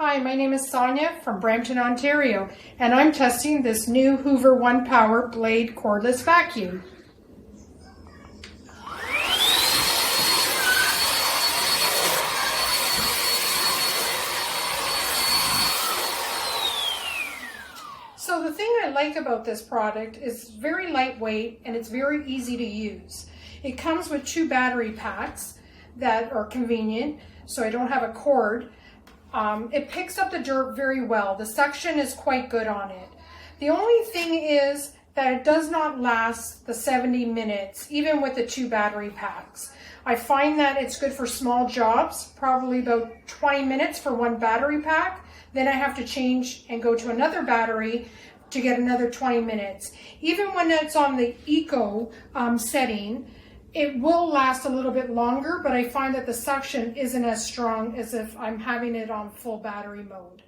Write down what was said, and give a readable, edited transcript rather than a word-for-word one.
Hi, my name is Sonia from Brampton, Ontario, and I'm testing this new Hoover ONEPWR Blade Cordless Vacuum. So the thing I like about this product is it's very lightweight and it's very easy to use. It comes with 2 battery packs that are convenient, so I don't have a cord. It picks up the dirt very well. The suction is quite good on it. The only thing is that it does not last the 70 minutes, even with the 2 battery packs. I find that it's good for small jobs, probably about 20 minutes for 1 battery pack. Then I have to change and go to another battery to get another 20 minutes. Even when it's on the eco setting, it will last a little bit longer, but I find that the suction isn't as strong as if I'm having it on full battery mode.